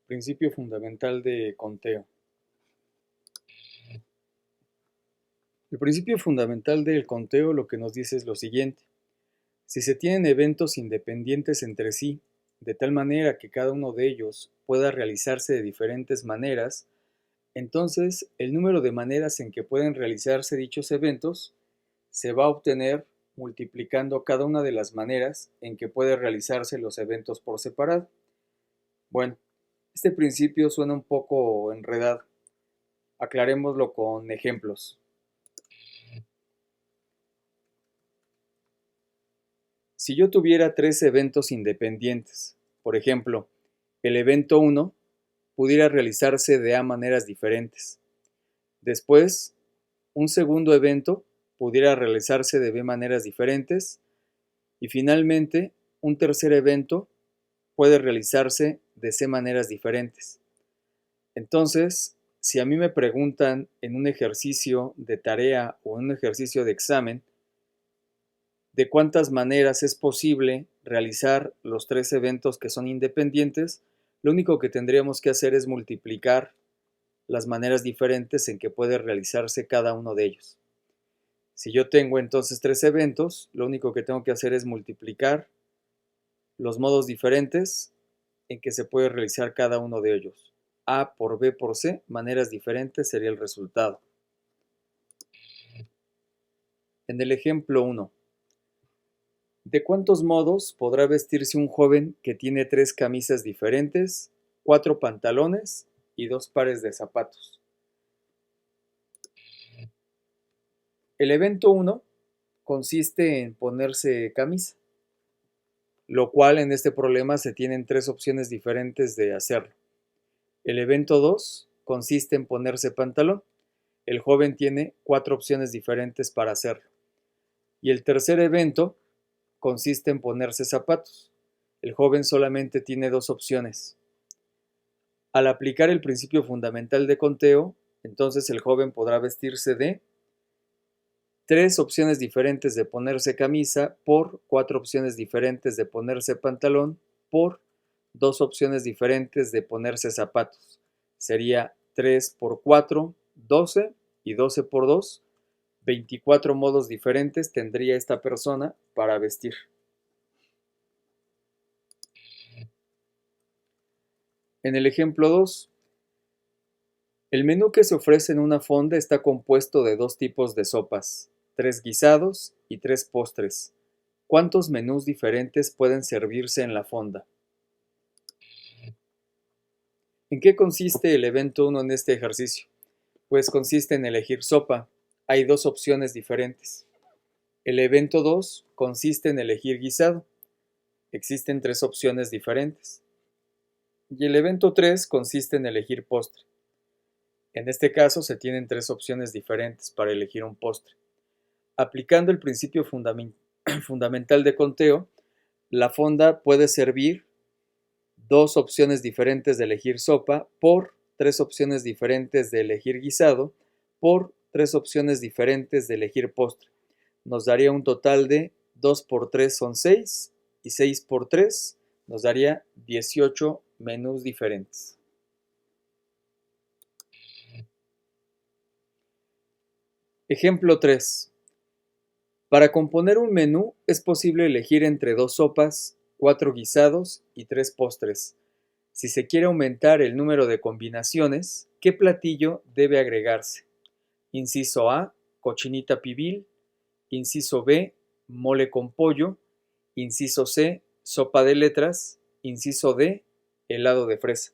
Principio fundamental de conteo. El principio fundamental del conteo lo que nos dice es lo siguiente. Si se tienen eventos independientes entre sí, de tal manera que cada uno de ellos pueda realizarse de diferentes maneras, entonces el número de maneras en que pueden realizarse dichos eventos se va a obtener multiplicando cada una de las maneras en que pueden realizarse los eventos por separado. Bueno, este principio suena un poco enredado. Aclarémoslo con ejemplos. Si yo tuviera tres eventos independientes, por ejemplo, el evento 1 pudiera realizarse de A maneras diferentes. Después, un segundo evento pudiera realizarse de B maneras diferentes. Y finalmente, un tercer evento puede realizarse de C maneras diferentes. Entonces, si a mí me preguntan en un ejercicio de tarea o en un ejercicio de examen, de cuántas maneras es posible realizar los tres eventos que son independientes, lo único que tendríamos que hacer es multiplicar las maneras diferentes en que puede realizarse cada uno de ellos. Si yo tengo entonces tres eventos, lo único que tengo que hacer es multiplicar los modos diferentes en que se puede realizar cada uno de ellos. A por B por C, maneras diferentes sería el resultado. En el ejemplo 1, ¿de cuántos modos podrá vestirse un joven que tiene tres camisas diferentes, cuatro pantalones y dos pares de zapatos? El evento 1 consiste en ponerse camisa, lo cual en este problema se tienen tres opciones diferentes de hacerlo. El evento 2 consiste en ponerse pantalón. El joven tiene cuatro opciones diferentes para hacerlo. Y el tercer evento consiste en ponerse zapatos. El joven solamente tiene dos opciones. Al aplicar el principio fundamental de conteo, entonces el joven podrá vestirse de tres opciones diferentes de ponerse camisa por cuatro opciones diferentes de ponerse pantalón por dos opciones diferentes de ponerse zapatos. Sería 3 por 4, 12 y 12 por 2, 24 modos diferentes tendría esta persona para vestir. En el ejemplo 2, el menú que se ofrece en una fonda está compuesto de dos tipos de sopas, 3 guisados y 3 postres. ¿Cuántos menús diferentes pueden servirse en la fonda? ¿En qué consiste el evento 1 en este ejercicio? Pues consiste en elegir sopa. Hay dos opciones diferentes. El evento 2 consiste en elegir guisado. Existen tres opciones diferentes. Y el evento 3 consiste en elegir postre. En este caso se tienen tres opciones diferentes para elegir un postre. Aplicando el principio fundamental de conteo, la fonda puede servir dos opciones diferentes de elegir sopa por tres opciones diferentes de elegir guisado por tres opciones diferentes de elegir postre. Nos daría un total de 2 por 3 son 6 y 6 por 3 nos daría 18 menús diferentes. Ejemplo 3. Para componer un menú es posible elegir entre dos sopas, 4 guisados y 3 postres. Si se quiere aumentar el número de combinaciones, ¿qué platillo debe agregarse? Inciso A, cochinita pibil. Inciso B, mole con pollo. Inciso C, sopa de letras. Inciso D, helado de fresa.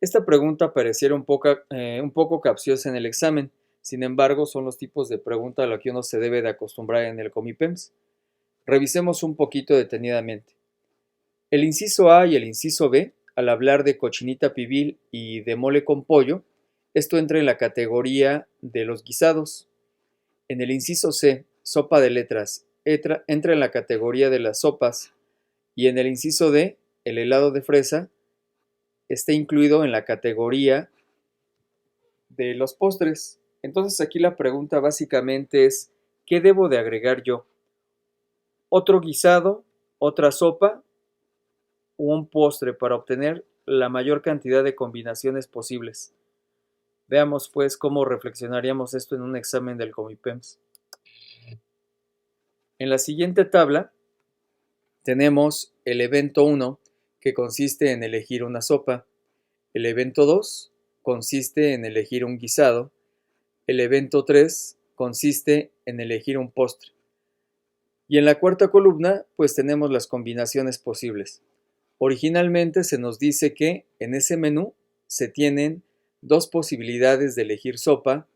Esta pregunta pareciera un poco capciosa en el examen. Sin embargo, son los tipos de pregunta a los que uno se debe de acostumbrar en el Comipems. Revisemos un poquito detenidamente. El inciso A y el inciso B, al hablar de cochinita pibil y de mole con pollo, esto entra en la categoría de los guisados. En el inciso C, sopa de letras, entra en la categoría de las sopas. Y en el inciso D, el helado de fresa, esté incluido en la categoría de los postres. Entonces aquí la pregunta básicamente es, ¿qué debo de agregar yo? ¿Otro guisado, otra sopa o un postre para obtener la mayor cantidad de combinaciones posibles? Veamos pues cómo reflexionaríamos esto en un examen del Comipems. En la siguiente tabla tenemos el evento 1, que consiste en elegir una sopa. El evento 2 consiste en elegir un guisado. El evento 3 consiste en elegir un postre. Y en la cuarta columna, pues tenemos las combinaciones posibles. Originalmente se nos dice que en ese menú se tienen 2 posibilidades de elegir sopa,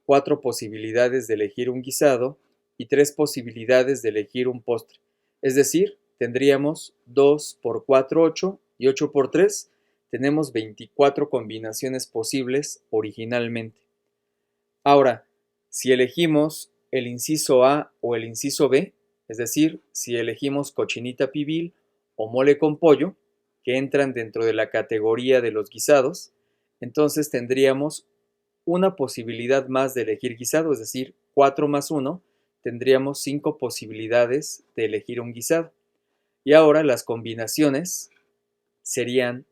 4 posibilidades de elegir un guisado y 3 posibilidades de elegir un postre. Es decir, tendríamos 2 por 4, 8 y 8 por 3, tenemos 24 combinaciones posibles originalmente. Ahora, si elegimos el inciso A o el inciso B, es decir, si elegimos cochinita pibil o mole con pollo, que entran dentro de la categoría de los guisados, entonces tendríamos una posibilidad más de elegir guisado, es decir, 4 más 1, tendríamos 5 posibilidades de elegir un guisado. Y ahora las combinaciones serían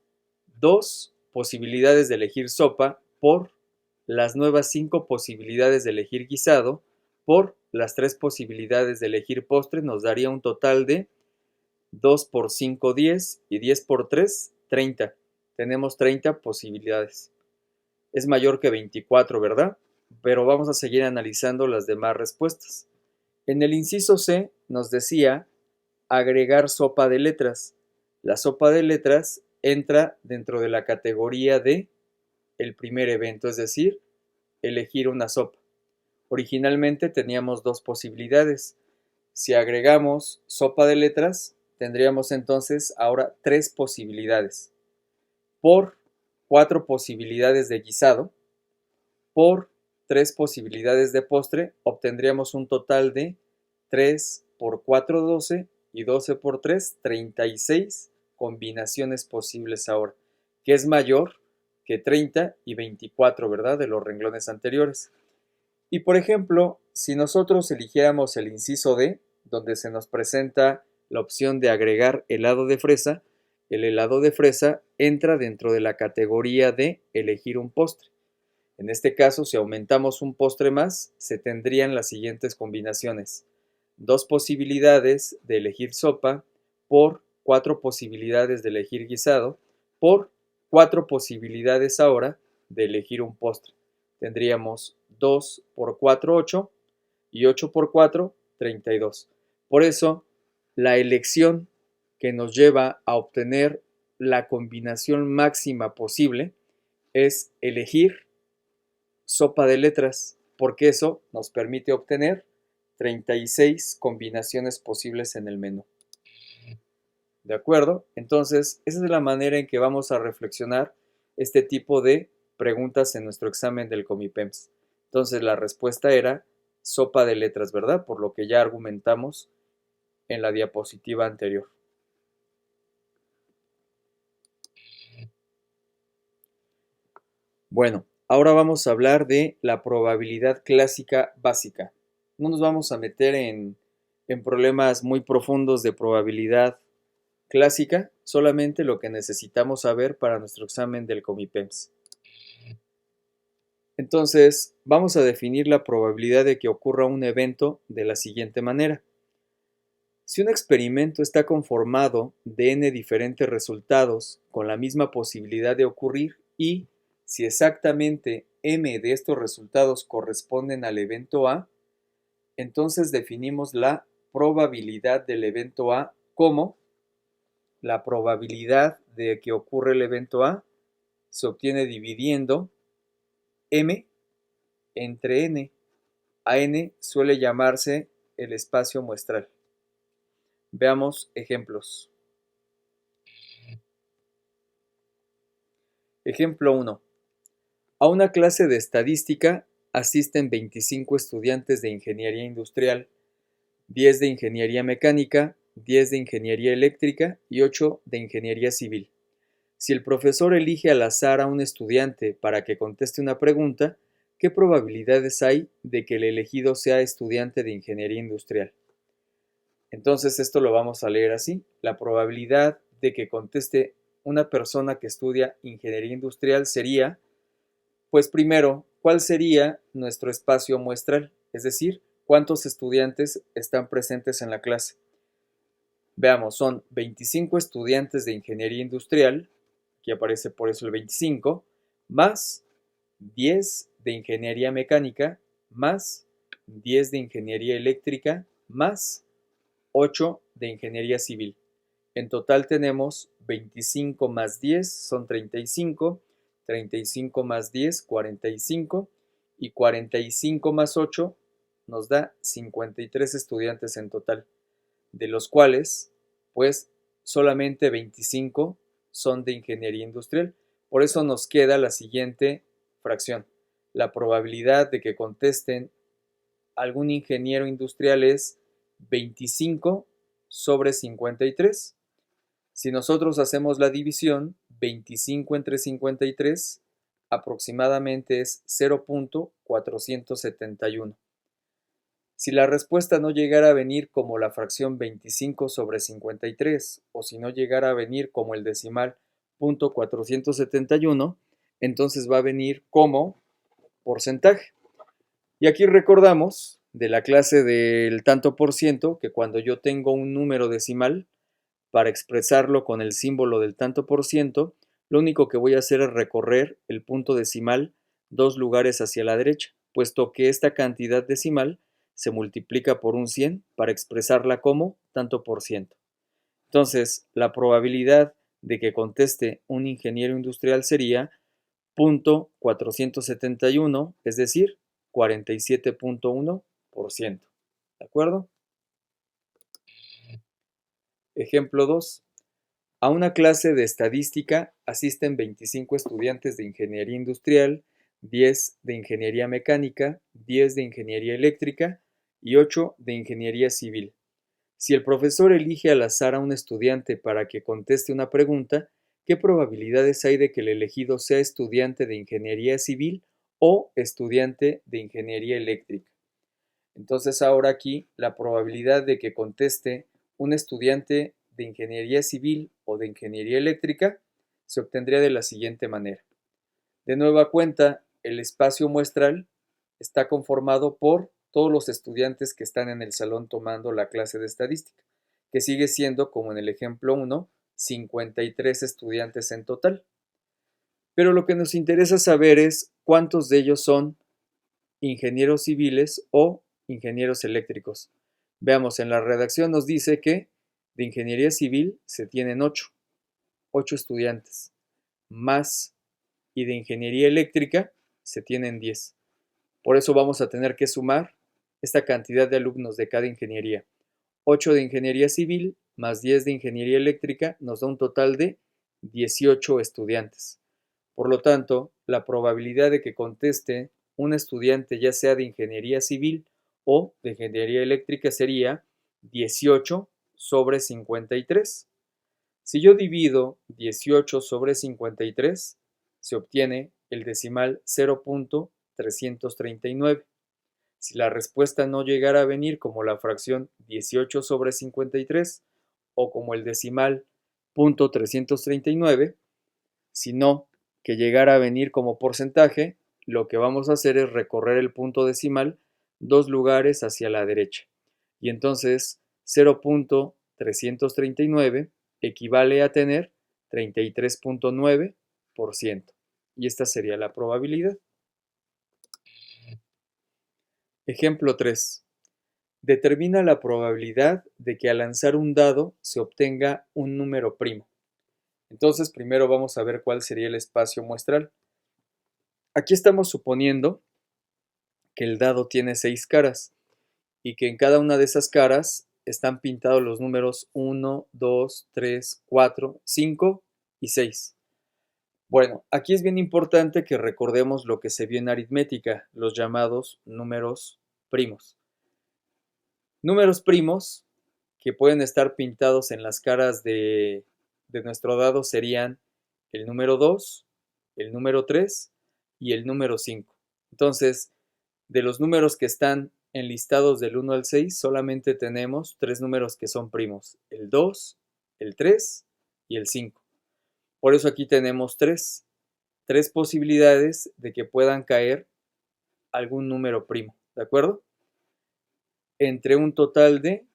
2 posibilidades de elegir sopa por las nuevas 5 posibilidades de elegir guisado por las 3 posibilidades de elegir postre, nos daría un total de 2 por 5, 10 y 10 por 3, 30. Tenemos 30 posibilidades. Es mayor que 24, ¿verdad? Pero vamos a seguir analizando las demás respuestas. En el inciso C nos decía agregar sopa de letras. La sopa de letras entra dentro de la categoría de el primer evento, es decir, elegir una sopa. Originalmente teníamos 2 posibilidades. Si agregamos sopa de letras, tendríamos entonces ahora 3 posibilidades. Por 4 posibilidades de guisado, por 3 posibilidades de postre, obtendríamos un total de 3 por 4, 12 y 12 por 3, 36 combinaciones posibles ahora, que es mayor que 30 y 24, ¿verdad? De los renglones anteriores. Y por ejemplo, si nosotros eligiéramos el inciso D, donde se nos presenta la opción de agregar helado de fresa, el helado de fresa entra dentro de la categoría de elegir un postre. En este caso, si aumentamos un postre más, se tendrían las siguientes combinaciones. 2 posibilidades de elegir sopa por 4 posibilidades de elegir guisado por 4 posibilidades ahora de elegir un postre. Tendríamos 2 por 4, 8 y 8 por 4, 32. Por eso, la elección que nos lleva a obtener la combinación máxima posible es elegir sopa de letras, porque eso nos permite obtener 36 combinaciones posibles en el menú. ¿De acuerdo? Entonces, esa es la manera en que vamos a reflexionar este tipo de preguntas en nuestro examen del Comipems. Entonces, la respuesta era sopa de letras, ¿verdad? Por lo que ya argumentamos en la diapositiva anterior. Bueno, ahora vamos a hablar de la probabilidad clásica básica. No nos vamos a meter en problemas muy profundos de probabilidad clásica, solamente lo que necesitamos saber para nuestro examen del Comipems. Entonces, vamos a definir la probabilidad de que ocurra un evento de la siguiente manera. Si un experimento está conformado de n diferentes resultados con la misma posibilidad de ocurrir y si exactamente m de estos resultados corresponden al evento A, entonces definimos la probabilidad del evento A como la probabilidad de que ocurra el evento A se obtiene dividiendo m entre n. A n suele llamarse el espacio muestral. Veamos ejemplos. Ejemplo 1. A una clase de estadística asisten 25 estudiantes de ingeniería industrial, 10 de ingeniería mecánica, 10 de ingeniería eléctrica y 8 de ingeniería civil. Si el profesor elige al azar a un estudiante para que conteste una pregunta, ¿qué probabilidades hay de que el elegido sea estudiante de ingeniería industrial? Entonces esto lo vamos a leer así. La probabilidad de que conteste una persona que estudia ingeniería industrial sería, pues primero, ¿cuál sería nuestro espacio muestral? Es decir, ¿cuántos estudiantes están presentes en la clase? Veamos, son 25 estudiantes de ingeniería industrial, aquí aparece por eso el 25, más 10 de ingeniería mecánica, más 10 de ingeniería eléctrica, más 8 de ingeniería civil. En total tenemos 25 más 10 son 35, 35 más 10, 45 y 45 más 8 nos da 53 estudiantes en total, de los cuales pues solamente 25 son de ingeniería industrial. Por eso nos queda la siguiente fracción. La probabilidad de que contesten algún ingeniero industrial es 25 sobre 53. Si nosotros hacemos la división, 25 entre 53 aproximadamente es 0.471. Si la respuesta no llegara a venir como la fracción 25 sobre 53 o si no llegara a venir como el decimal .471, entonces va a venir como porcentaje. Y aquí recordamos de la clase del tanto por ciento que cuando yo tengo un número decimal, para expresarlo con el símbolo del tanto por ciento, lo único que voy a hacer es recorrer el punto decimal 2 lugares hacia la derecha, puesto que esta cantidad decimal se multiplica por un 100 para expresarla como tanto por ciento. Entonces, la probabilidad de que conteste un ingeniero industrial sería 0.471, es decir, 47.1%. ¿De acuerdo? Ejemplo 2. A una clase de estadística asisten 25 estudiantes de ingeniería industrial, 10 de ingeniería mecánica, 10 de ingeniería eléctrica y 8 de ingeniería civil. Si el profesor elige al azar a un estudiante para que conteste una pregunta, ¿qué probabilidades hay de que el elegido sea estudiante de ingeniería civil o estudiante de ingeniería eléctrica? Entonces ahora aquí la probabilidad de que conteste un estudiante de ingeniería civil o de ingeniería eléctrica se obtendría de la siguiente manera. De nueva cuenta, el espacio muestral está conformado por todos los estudiantes que están en el salón tomando la clase de estadística, que sigue siendo, como en el ejemplo 1, 53 estudiantes en total. Pero lo que nos interesa saber es cuántos de ellos son ingenieros civiles o ingenieros eléctricos. Veamos, en la redacción nos dice que de ingeniería civil se tienen 8 estudiantes, más, y de ingeniería eléctrica se tienen 10. Por eso vamos a tener que sumar esta cantidad de alumnos de cada ingeniería. 8 de ingeniería civil más 10 de ingeniería eléctrica nos da un total de 18 estudiantes. Por lo tanto, la probabilidad de que conteste un estudiante ya sea de ingeniería civil o de ingeniería eléctrica sería 18 sobre 53. Si yo divido 18 sobre 53, se obtiene el decimal 0.339. Si la respuesta no llegara a venir como la fracción 18 sobre 53 o como el decimal .339, sino que llegara a venir como porcentaje, lo que vamos a hacer es recorrer el punto decimal 2 lugares hacia la derecha. Y entonces 0.339 equivale a tener 33.9%. Y esta sería la probabilidad. Ejemplo 3. Determina la probabilidad de que al lanzar un dado se obtenga un número primo. Entonces, primero vamos a ver cuál sería el espacio muestral. Aquí estamos suponiendo que el dado tiene 6 caras y que en cada una de esas caras están pintados los números 1, 2, 3, 4, 5 y 6. Bueno, aquí es bien importante que recordemos lo que se vio en aritmética, los llamados números primos. Números primos que pueden estar pintados en las caras de nuestro dado serían el número 2, el número 3 y el número 5. Entonces, de los números que están enlistados del 1 al 6, solamente tenemos 3 números que son primos, el 2, el 3 y el 5. Por eso aquí tenemos 3 posibilidades de que puedan caer algún número primo, ¿de acuerdo? Entre un total de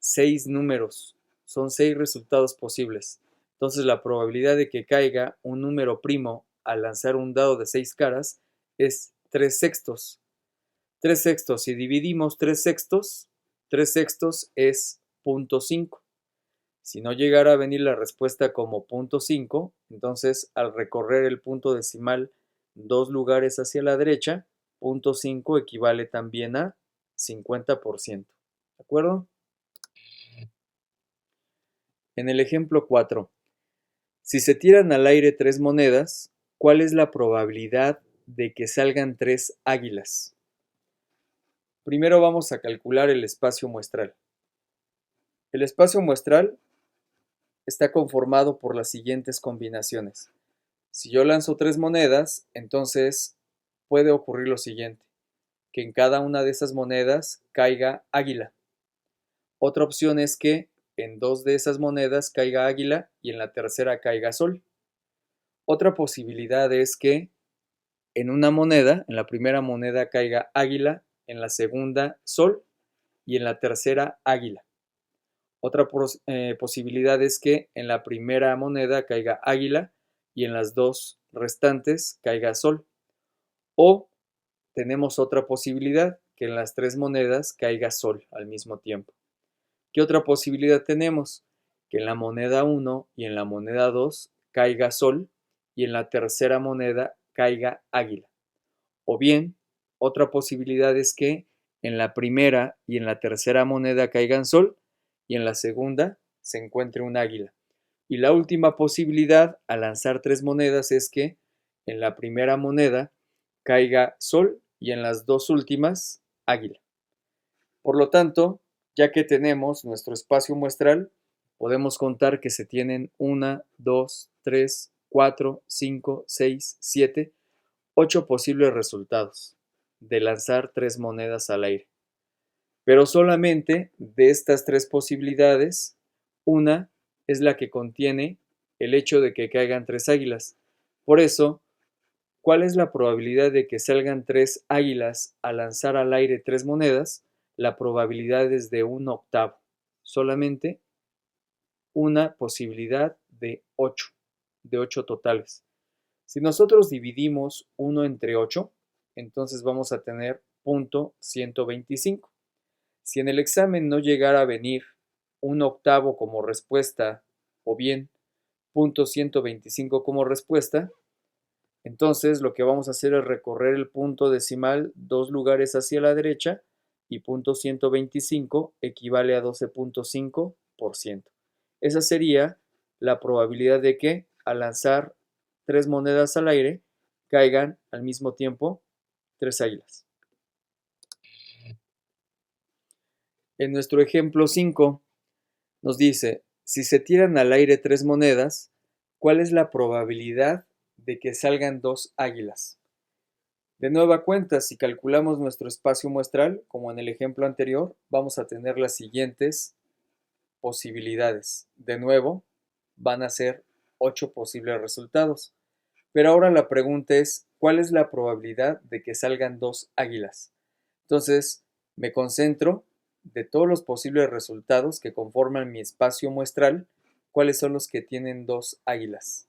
6 números, son 6 resultados posibles. Entonces la probabilidad de que caiga un número primo al lanzar un dado de 6 caras es 3 sextos. 3 sextos, si dividimos 3 sextos es 0.5. Si no llegara a venir la respuesta como 0.5, entonces al recorrer el punto decimal 2 lugares hacia la derecha, 0.5 equivale también a 50%. ¿De acuerdo? En el ejemplo 4, si se tiran al aire 3 monedas, ¿cuál es la probabilidad de que salgan 3 águilas? Primero vamos a calcular el espacio muestral. El espacio muestral está conformado por las siguientes combinaciones. Si yo lanzo 3 monedas, entonces puede ocurrir lo siguiente, que en cada una de esas monedas caiga águila. Otra opción es que en 2 de esas monedas caiga águila y en la tercera caiga sol. Otra posibilidad es que en una moneda, en la primera moneda caiga águila, en la segunda sol y en la tercera águila. Otra posibilidad es que en la primera moneda caiga águila y en las 2 restantes caiga sol. O tenemos otra posibilidad, que en las 3 monedas caiga sol al mismo tiempo. ¿Qué otra posibilidad tenemos? Que en la moneda 1 y en la moneda 2 caiga sol y en la tercera moneda caiga águila. O bien, otra posibilidad es que en la primera y en la tercera moneda caigan sol y en la segunda se encuentre un águila. Y la última posibilidad al lanzar 3 monedas es que en la primera moneda caiga sol y en las 2 últimas águila. Por lo tanto, ya que tenemos nuestro espacio muestral, podemos contar que se tienen 1, 2, 3, 4, 5, 6, 7, 8 posibles resultados de lanzar 3 monedas al aire. Pero solamente de estas 3 posibilidades, una es la que contiene el hecho de que caigan 3 águilas. Por eso, ¿cuál es la probabilidad de que salgan 3 águilas al lanzar al aire 3 monedas? La probabilidad es de 1/8. Solamente una posibilidad de 8 totales. Si nosotros dividimos 1 entre 8, entonces vamos a tener 0.125. Si en el examen no llegara a venir 1/8 como respuesta o bien 0.125 como respuesta, entonces lo que vamos a hacer es recorrer el punto decimal 2 lugares hacia la derecha y 0.125 equivale a 12.5%. Esa sería la probabilidad de que al lanzar 3 monedas al aire caigan al mismo tiempo 3 águilas. En nuestro ejemplo 5 nos dice, si se tiran al aire 3 monedas, ¿cuál es la probabilidad de que salgan 2 águilas? De nueva cuenta, si calculamos nuestro espacio muestral, como en el ejemplo anterior, vamos a tener las siguientes posibilidades. De nuevo, van a ser 8 posibles resultados. Pero ahora la pregunta es, ¿cuál es la probabilidad de que salgan 2 águilas? Entonces, me concentro de todos los posibles resultados que conforman mi espacio muestral, ¿cuáles son los que tienen 2 águilas?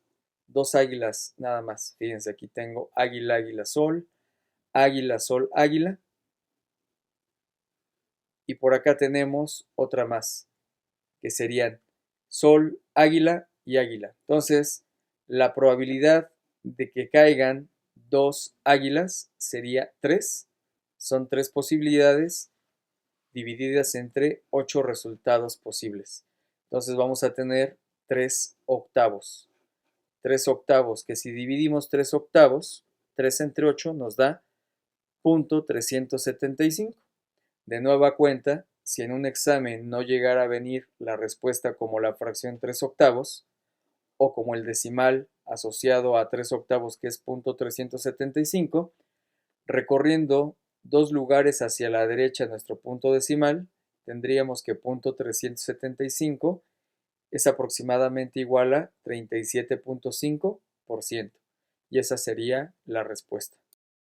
2 águilas nada más. Fíjense, aquí tengo águila, águila, sol, águila, sol, águila. Y por acá tenemos otra más, que serían sol, águila y águila. Entonces, la probabilidad de que caigan 2 águilas sería 3. Son 3 posibilidades divididas entre 8 resultados posibles. Entonces vamos a tener 3 octavos. 3 octavos, que si dividimos 3 octavos, 3 entre 8 nos da 0.375. De nueva cuenta, si en un examen no llegara a venir la respuesta como la fracción 3 octavos o como el decimal asociado a 3/8, que es punto 375, recorriendo 2 lugares hacia la derecha de nuestro punto decimal, tendríamos que punto 375 es aproximadamente igual a 37.5%, y esa sería la respuesta.